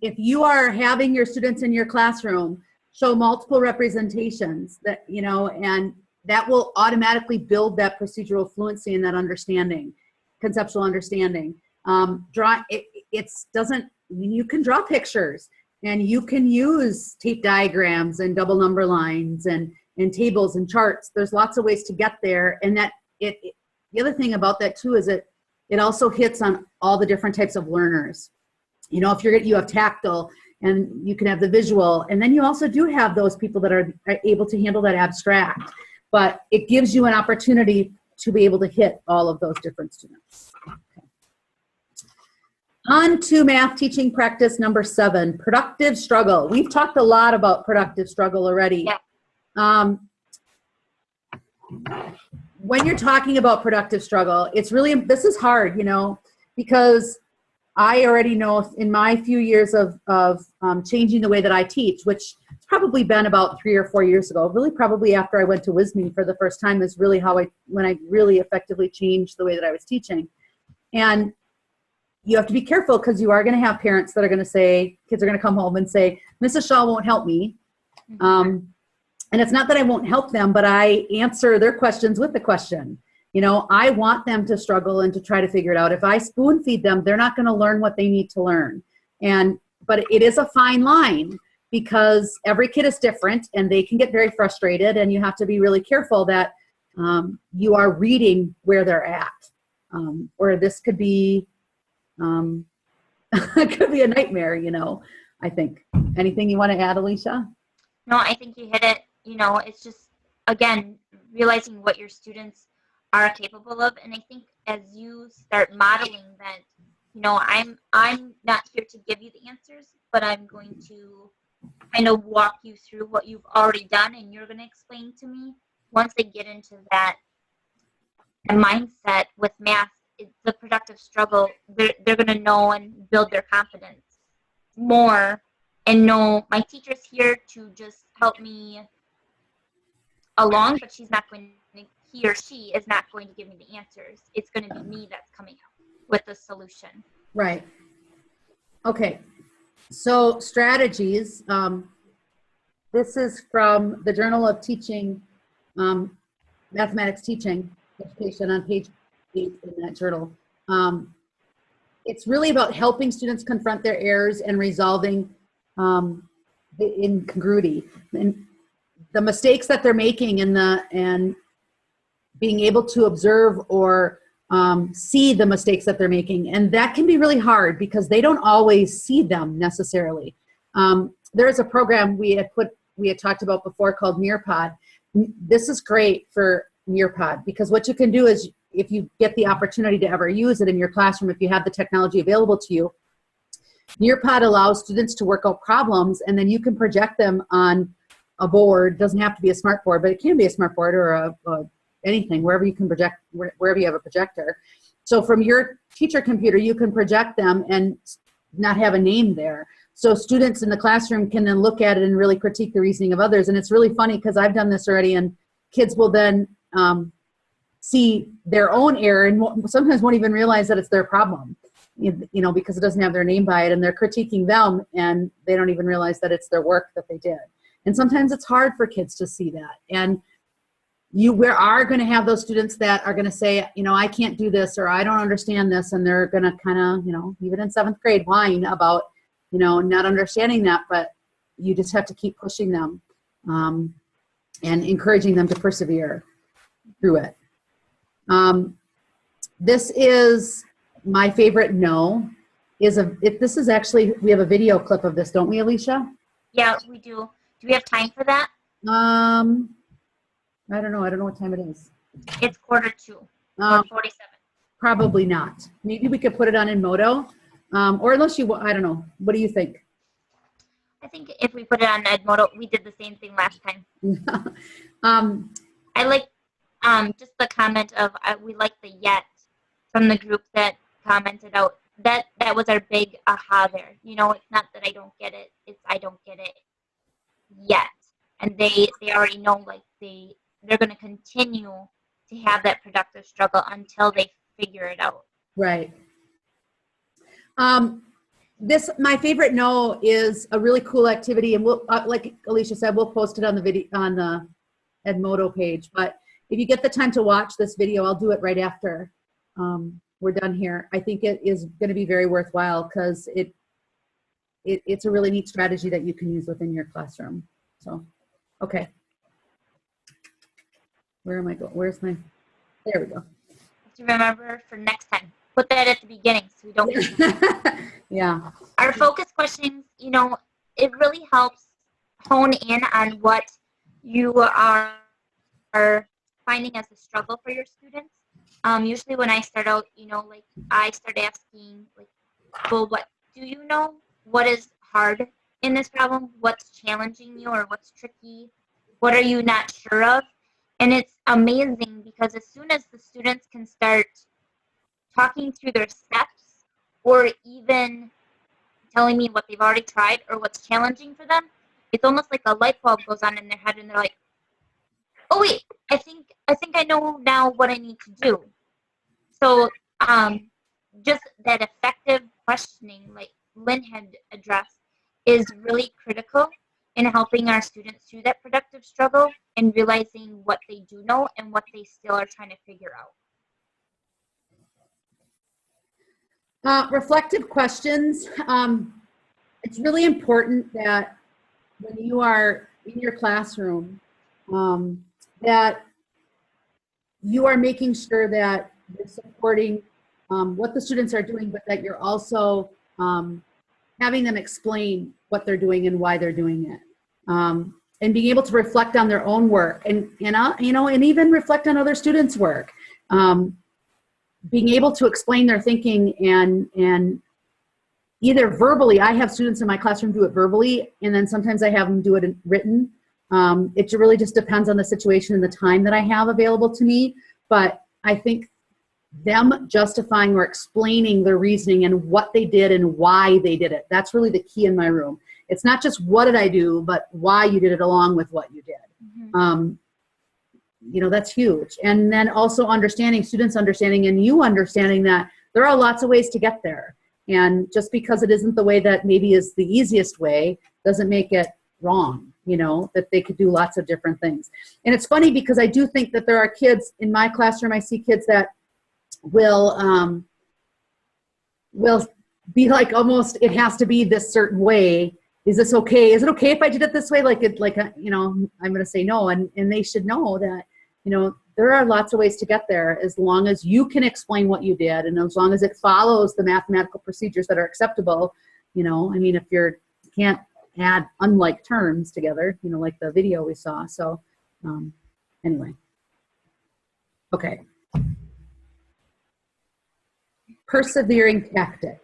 If you are having your students in your classroom show multiple representations, that and that will automatically build that procedural fluency and that understanding, conceptual understanding. You can draw pictures, and you can use tape diagrams and double number lines and tables and charts. There's lots of ways to get there. And the other thing about that too is it also hits on all the different types of learners. If you have tactile, and you can have the visual, and then you also do have those people that are able to handle that abstract. But it gives you an opportunity to be able to hit all of those different students. Okay. On to math teaching practice number 7, productive struggle. We've talked a lot about productive struggle already. Yeah. When you're talking about productive struggle, this is hard, because I already know in my few years of changing the way that I teach, which it's probably been about 3 or 4 years ago, really probably after I went to WSME for the first time, is really when I really effectively changed the way that I was teaching. And you have to be careful, because you are going to have parents that are going to say, kids are going to come home and say, Mrs. Shaw won't help me. And it's not that I won't help them, but I answer their questions with the question. I want them to struggle and to try to figure it out. If I spoon feed them, they're not going to learn what they need to learn. But it is a fine line, because every kid is different and they can get very frustrated, and you have to be really careful that you are reading where they're at. Or this could be, it could be a nightmare, I think. Anything you want to add, Alicia? No, I think you hit it. It's just, again, realizing what your students are capable of. And I think as you start modeling that, I'm not here to give you the answers, but I'm going to kind of walk you through what you've already done, and you're going to explain to me. Once they get into that mindset with math, it's the productive struggle, they're going to know and build their confidence more, and know my teacher's here to just help me along, but he or she is not going to give me the answers. It's going to be me that's coming up with the solution. Right. Okay. So strategies. This is from the Journal of Teaching, Mathematics Teaching Education, on page 8 in that journal. it's really about helping students confront their errors and resolving the incongruity and the mistakes that they're making, and being able to observe or see the mistakes that they're making. And that can be really hard because they don't always see them necessarily. There is a program we had talked about before called Nearpod. This is great for Nearpod because what you can do is, if you get the opportunity to ever use it in your classroom, if you have the technology available to you, Nearpod allows students to work out problems, and then you can project them on a board. It doesn't have to be a smart board, but it can be a smart board or anything, wherever you can project, wherever you have a projector. So from your teacher computer, you can project them and not have a name there. So students in the classroom can then look at it and really critique the reasoning of others. And it's really funny because I've done this already, and kids will then see their own error and sometimes won't even realize that it's their problem, you know, because it doesn't have their name by it, and they're critiquing them and they don't even realize that it's their work that they did. And sometimes it's hard for kids to see that. And we are going to have those students that are going to say, you know, I can't do this, or I don't understand this, and they're going to kind of, you know, even in 7th grade, whine about, you know, not understanding that, but you just have to keep pushing them and encouraging them to persevere through it. This is my favorite no. This is actually, we have a video clip of this, don't we, Alicia? Yeah, we do. Do we have time for that? I don't know. I don't know what time it is. It's 1:45 or 47. Probably not. Maybe we could put it on Edmodo, or unless you, I don't know. What do you think? I think if we put it on Edmodo, we did the same thing last time. I like just the comment of we like the yet from the group that commented out. That was our big aha there. You know, it's not that I don't get it. It's I don't get it yet. And they already know, like, they're going to continue to have that productive struggle until they figure it out. Right. My favorite no is a really cool activity, and we'll, like Alicia said, we'll post it on the video on the Edmodo page. But if you get the time to watch this video, I'll do it right after we're done here. I think it is going to be very worthwhile because it's a really neat strategy that you can use within your classroom. So, okay. Where am I going? Where's my? There we go. To remember for next time. Put that at the beginning so we don't. Yeah. Our focus questions, you know, it really helps hone in on what you are finding as a struggle for your students. Usually when I start out, you know, like I start asking, like, well, what do you know? What is hard in this problem? What's challenging you, or what's tricky? What are you not sure of? And it's amazing because as soon as the students can start talking through their steps, or even telling me what they've already tried or what's challenging for them, it's almost like a light bulb goes on in their head and they're like, oh wait, I think I know now what I need to do. So just that effective questioning, like Lynn had addressed, is really critical in helping our students through that productive struggle and realizing what they do know and what they still are trying to figure out. Reflective questions. It's really important that when you are in your classroom, that you are making sure that you're supporting what the students are doing, but that you're also having them explain what they're doing and why they're doing it. And being able to reflect on their own work and you know, and even reflect on other students' work. Being able to explain their thinking and either verbally, I have students in my classroom do it verbally, and then sometimes I have them do it in written. It really just depends on the situation and the time that I have available to me. But I think them justifying or explaining their reasoning and what they did and why they did it, that's really the key in my room. It's not just what did I do, but why you did it along with what you did. Mm-hmm. You know, that's huge. And then also understanding, students understanding and you understanding that there are lots of ways to get there. And just because it isn't the way that maybe is the easiest way doesn't make it wrong, you know, that they could do lots of different things. And it's funny because I do think that there are kids in my classroom, I see kids that will will be like almost, it has to be this certain way. Is this okay? Is it okay if I did it this way? Like you know, I'm going to say no. And they should know that, you know, there are lots of ways to get there as long as you can explain what you did and as long as it follows the mathematical procedures that are acceptable. You know, I mean, if you can't add unlike terms together, you know, like the video we saw. So anyway, okay. Persevering tactics.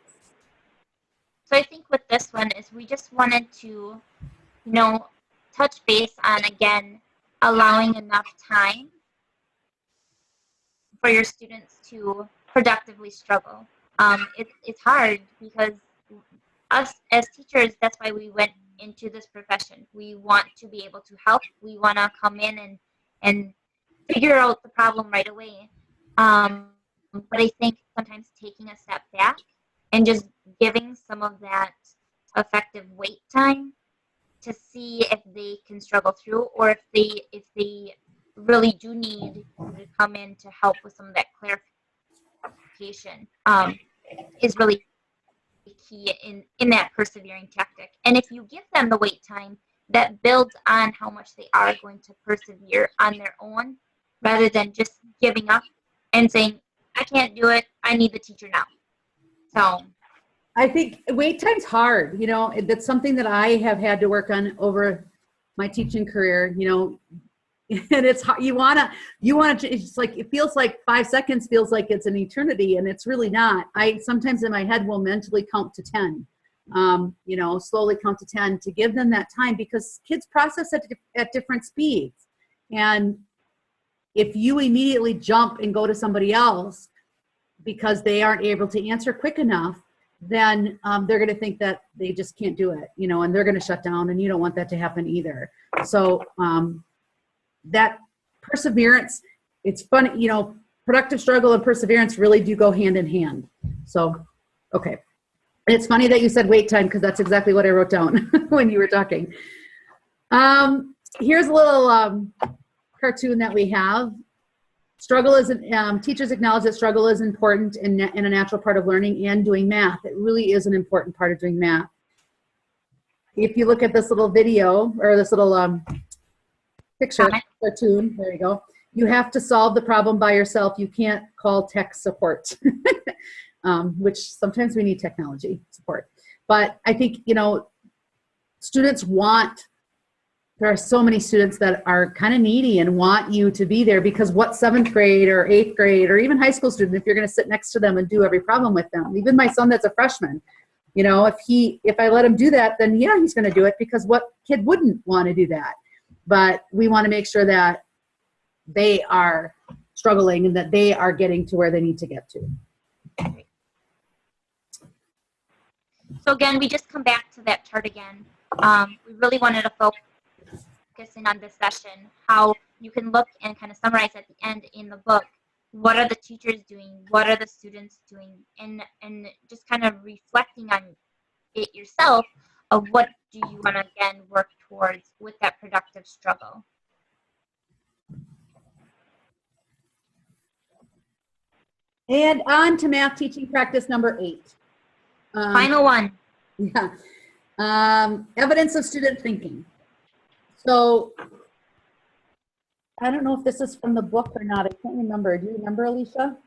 So I think with this one is we just wanted to, you know, touch base on, again, allowing enough time for your students to productively struggle. It's hard because us as teachers, that's why we went into this profession. We want to be able to help. We want to come in and figure out the problem right away. But I think sometimes taking a step back and just giving some of that effective wait time to see if they can struggle through, or if they really do need to come in to help with some of that clarification, is really key in that persevering tactic. And if you give them the wait time, that builds on how much they are going to persevere on their own, rather than just giving up and saying, I can't do it, I need the teacher now. So I think wait time's hard. You know, that's something that I have had to work on over my teaching career, you know, and it's hard. You want to, it's like, it feels like 5 seconds feels like it's an eternity, and it's really not. I sometimes in my head will mentally count to 10, you know, slowly count to 10 to give them that time, because kids process at different speeds. And if you immediately jump and go to somebody else because they aren't able to answer quick enough, then they're going to think that they just can't do it, you know, and they're going to shut down, and you don't want that to happen either. So that perseverance, it's funny, you know, productive struggle and perseverance really do go hand in hand. So, okay. And it's funny that you said wait time, because that's exactly what I wrote down when you were talking. Here's a little cartoon that we have. Struggle is, teachers acknowledge that struggle is important in a natural part of learning and doing math. It really is an important part of doing math. If you look at this little video, or this little picture, cartoon, there you go. You have to solve the problem by yourself. You can't call tech support, which sometimes we need technology support. But I think, you know, students want, there are so many students that are kind of needy and want you to be there, because what 7th grade or 8th grade or even high school student, if you're going to sit next to them and do every problem with them, even my son that's a freshman, you know, if I let him do that, then yeah, he's going to do it, because what kid wouldn't want to do that? But we want to make sure that they are struggling and that they are getting to where they need to get to. So again, we just come back to that chart again. We really wanted to focus in on this session, how you can look and kind of summarize at the end in the book, what are the teachers doing, what are the students doing, and just kind of reflecting on it yourself of what do you want to, again, work towards with that productive struggle. And on to math teaching practice number 8. Final one. Yeah. Evidence of student thinking. So I don't know if this is from the book or not. I can't remember. Do you remember, Alicia,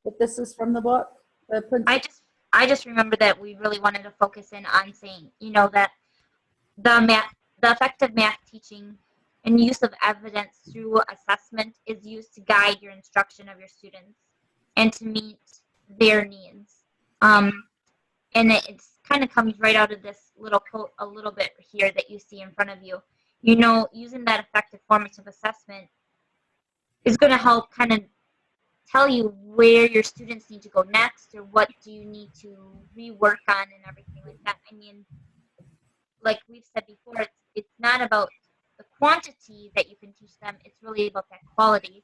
if this is from the book? I just remember that we really wanted to focus in on saying, you know, that the effective math teaching and use of evidence through assessment is used to guide your instruction of your students and to meet their needs. And it's kind of comes right out of this little quote a little bit here that you see in front of you. You know, using that effective formative assessment is going to help kind of tell you where your students need to go next, or what do you need to rework on and everything like that. I mean, like we've said before, it's not about the quantity that you can teach them, it's really about that quality.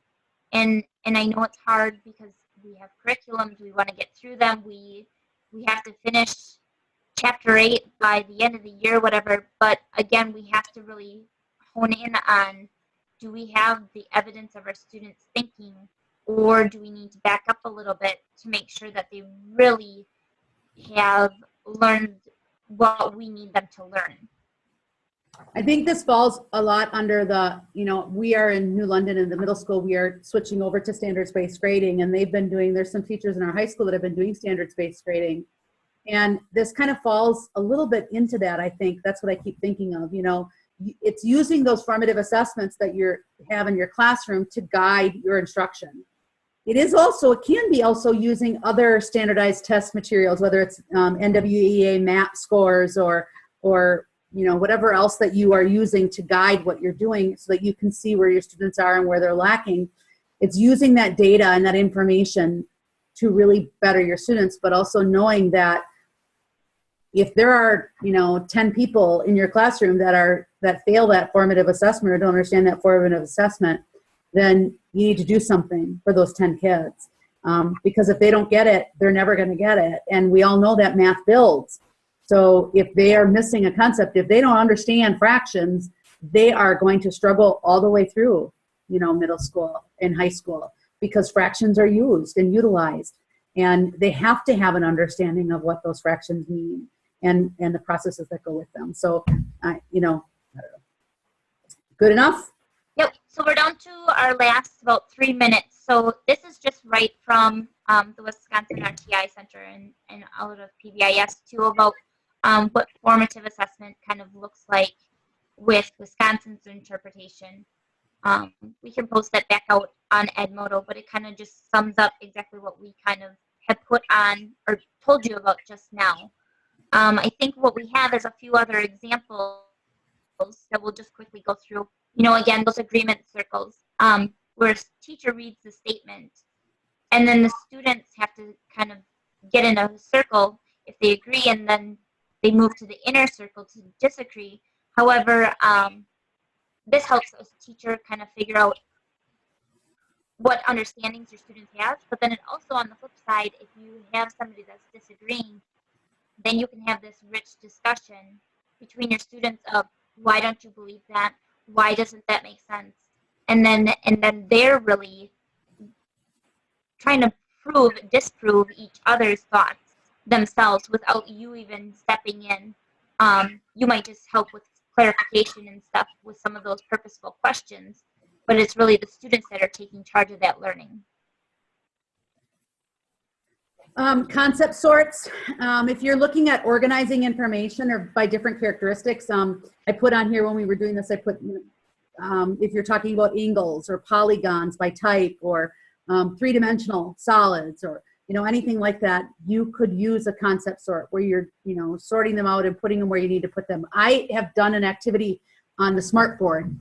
And I know it's hard because we have curriculums, we want to get through them, we have to finish chapter 8 by the end of the year, whatever, but again, we have to really hone in on, do we have the evidence of our students thinking, or do we need to back up a little bit to make sure that they really have learned what we need them to learn. I think this falls a lot under the, you know, we are in New London in the middle school, we are switching over to standards-based grading, and they've been doing, there's some teachers in our high school that have been doing standards-based grading. And this kind of falls a little bit into that, I think. That's what I keep thinking of, you know. It's using those formative assessments that you have in your classroom to guide your instruction. It is also, it can be also using other standardized test materials, whether it's NWEA MAP scores or you know, whatever else that you are using to guide what you're doing so that you can see where your students are and where they're lacking. It's using that data and that information to really better your students, but also knowing that if there are, you know, 10 people in your classroom that fail that formative assessment or don't understand that formative assessment, then you need to do something for those 10 kids. Because if they don't get it, they're never going to get it. And we all know that math builds. So if they are missing a concept, if they don't understand fractions, they are going to struggle all the way through, you know, middle school and high school, because fractions are used and utilized. And they have to have an understanding of what those fractions mean and the processes that go with them. So, you know, I don't know. Good enough? Yep, so we're down to our last about 3 minutes. So this is just right from the Wisconsin RTI Center and out of PBIS too, about what formative assessment kind of looks like with Wisconsin's interpretation. We can post that back out on Edmodo, but it kind of just sums up exactly what we kind of had put on or told you about just now. I think what we have is a few other examples that we'll just quickly go through. You know, again, those agreement circles, where a teacher reads the statement, and then the students have to kind of get in a circle if they agree, and then they move to the inner circle to disagree. However, this helps a teacher kind of figure out what understandings your students have, but then it also, on the flip side, if you have somebody that's disagreeing, then you can have this rich discussion between your students of, why don't you believe that? Why doesn't that make sense? And then they're really trying to disprove each other's thoughts themselves without you even stepping in. You might just help with clarification and stuff with some of those purposeful questions, but it's really the students that are taking charge of that learning. Concept sorts. If you're looking at organizing information or by different characteristics, I put on here when we were doing this, I put, if you're talking about angles or polygons by type or three-dimensional solids or, you know, anything like that, you could use a concept sort where you're, you know, sorting them out and putting them where you need to put them. I have done an activity on the Smartboard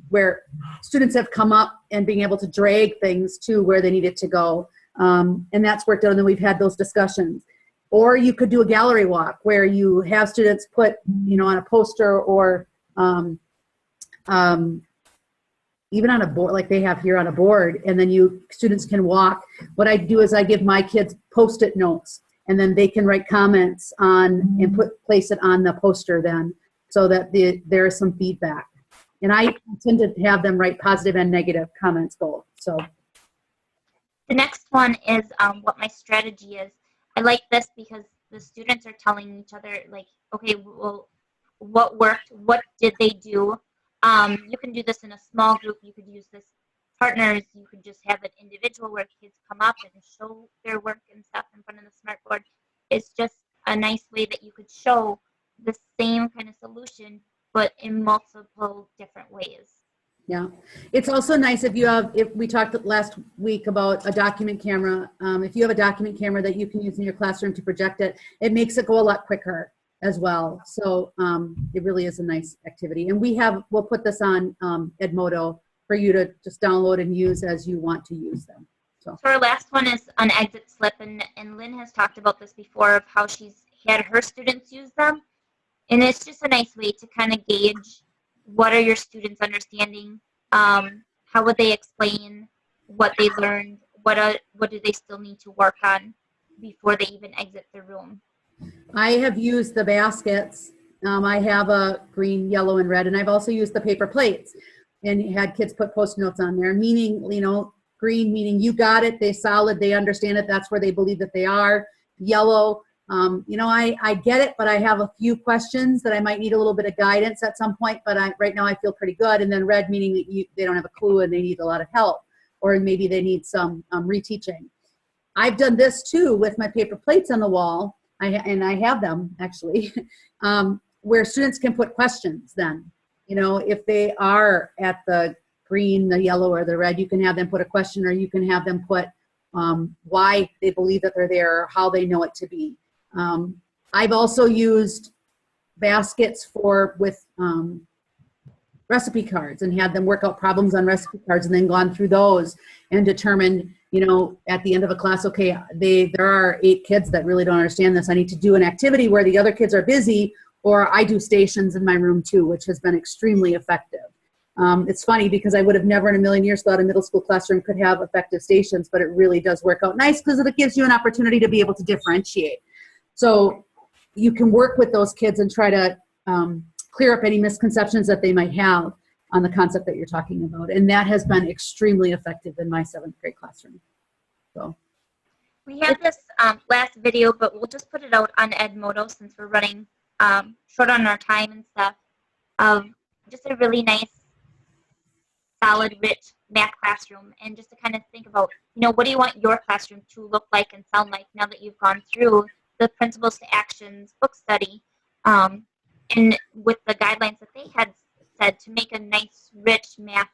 where students have come up and being able to drag things to where they need it to go. And that's worked out, and then we've had those discussions. Or you could do a gallery walk where you have students put, you know, on a poster or even on a board, like they have here on a board, and then students can walk. What I do is I give my kids Post-it notes, and then they can write comments on and place it on the poster then, so that there is some feedback. And I tend to have them write positive and negative comments both. So. The next one is what my strategy is. I like this because the students are telling each other, like, okay, well, what worked? What did they do? You can do this in a small group. You could use this partners. You could just have it individual where kids come up and show their work and stuff in front of the Smartboard. It's just a nice way that you could show the same kind of solution, but in multiple different ways. Yeah, it's also nice if we talked last week about a document camera. If you have a document camera that you can use in your classroom to project it, it makes it go a lot quicker as well. So it really is a nice activity. And we'll put this on Edmodo for you to just download and use as you want to use them. So our last one is an exit slip, and Lynn has talked about this before of how she's had her students use them. And it's just a nice way to kind of gauge what are your students understanding, how would they explain what they learned, what do they still need to work on before they even exit the room. I have used the baskets. I have a green, yellow, and red, and I've also used the paper plates and had kids put Post-it notes on there, meaning, you know, green meaning you got it, they solid, they understand it, that's where they believe that they are. Yellow, You know, I get it, but I have a few questions that I might need a little bit of guidance at some point, but right now I feel pretty good. And then red meaning that they don't have a clue and they need a lot of help, or maybe they need some reteaching. I've done this too with my paper plates on the wall, and I have them actually, where students can put questions then. You know, if they are at the green, the yellow, or the red, you can have them put a question, or you can have them put why they believe that they're there, or how they know it to be. I've also used baskets with recipe cards and had them work out problems on recipe cards, and then gone through those and determined, you know, at the end of a class, okay, there are 8 kids that really don't understand this. I need to do an activity where the other kids are busy, or I do stations in my room too, which has been extremely effective. It's funny because I would have never in a million years thought a middle school classroom could have effective stations, but it really does work out nice because it gives you an opportunity to be able to differentiate. So you can work with those kids and try to clear up any misconceptions that they might have on the concept that you're talking about. And that has been extremely effective in my 7th grade classroom. So We have this last video, but we'll just put it out on Edmodo since we're running short on our time and stuff. Just a really nice, solid, rich math classroom, and just to kind of think about, you know, what do you want your classroom to look like and sound like now that you've gone through the Principles to Actions book study, and with the guidelines that they had said to make a nice, rich math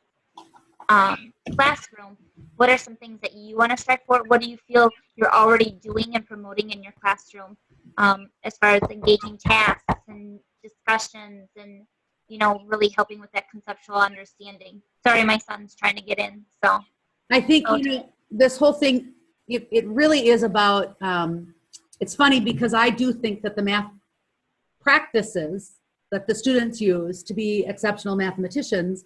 classroom. What are some things that you want to strive for? What do you feel you're already doing and promoting in your classroom as far as engaging tasks and discussions and, you know, really helping with that conceptual understanding? Sorry, my son's trying to get in. So I think, you know, this whole thing, it really is about, it's funny because I do think that the math practices that the students use to be exceptional mathematicians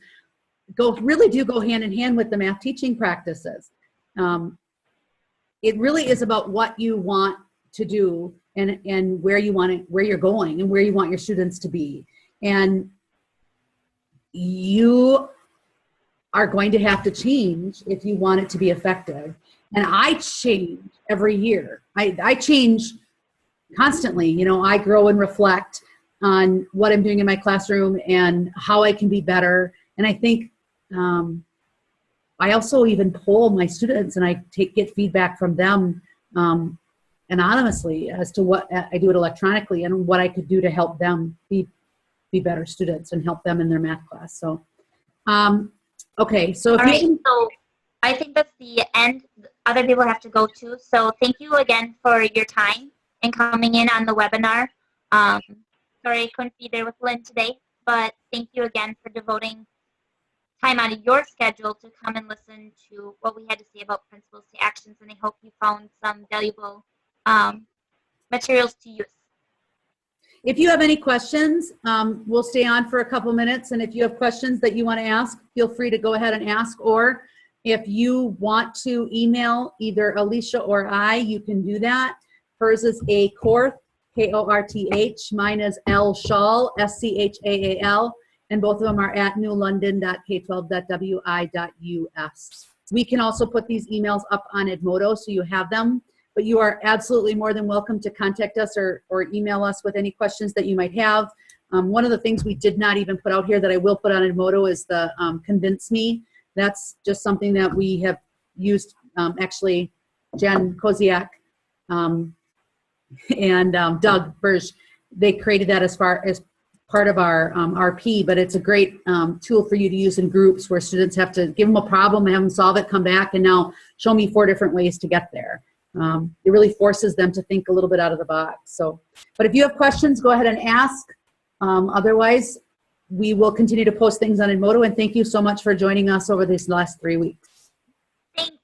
really do go hand in hand with the math teaching practices. It really is about what you want to do and where you're going and where you want your students to be. And you are going to have to change if you want it to be effective. And I change every year. I change constantly. You know, I grow and reflect on what I'm doing in my classroom and how I can be better. And I think I also even poll my students, and I get feedback from them anonymously as to what I do it electronically and what I could do to help them be better students and help them in their math class. So, okay. So, so I think that's the end. Other people have to go too. So thank you again for your time and coming in on the webinar. Sorry I couldn't be there with Lynn today, but thank you again for devoting time out of your schedule to come and listen to what we had to say about Principles to Actions, and I hope you found some valuable materials to use. if you have any questions, we'll stay on for a couple minutes, and if you have questions that you want to ask, feel free to go ahead and ask, or if you want to email either Alicia or I, you can do that. Hers is A. Korth, K-O-R-T-H. Mine is L. Schaal, S-C-H-A-A-L. And both of them are at newlondon.k12.wi.us. We can also put these emails up on Edmodo so you have them. But you are absolutely more than welcome to contact us or email us with any questions that you might have. One of the things we did not even put out here that I will put on Edmodo is the Convince Me. That's just something that we have used, actually, Jen Koziak and Doug Burge, they created that as part of our RP, but it's a great tool for you to use in groups where students have to give them a problem, have them solve it, come back, and now show me 4 different ways to get there. It really forces them to think a little bit out of the box. So, but if you have questions, go ahead and ask. Otherwise, we will continue to post things on Edmodo, and thank you so much for joining us over these last 3 weeks. Thanks.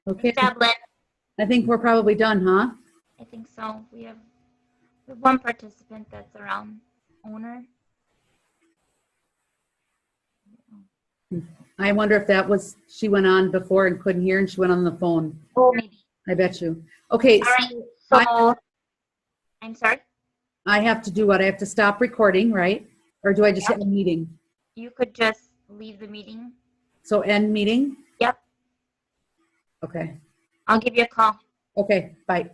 Okay, Good job, Lynn. I think we're probably done, huh? I think so. We have one participant that's around owner. I wonder if that was, she went on before and couldn't hear and she went on the phone. Oh, maybe. I bet you. Okay, All right. So, I'm sorry. I have to do what? I have to stop recording, right? Or do I just Yep. end meeting? You could just leave the meeting. So end meeting? Yep. Okay. I'll give you a call. Okay, bye.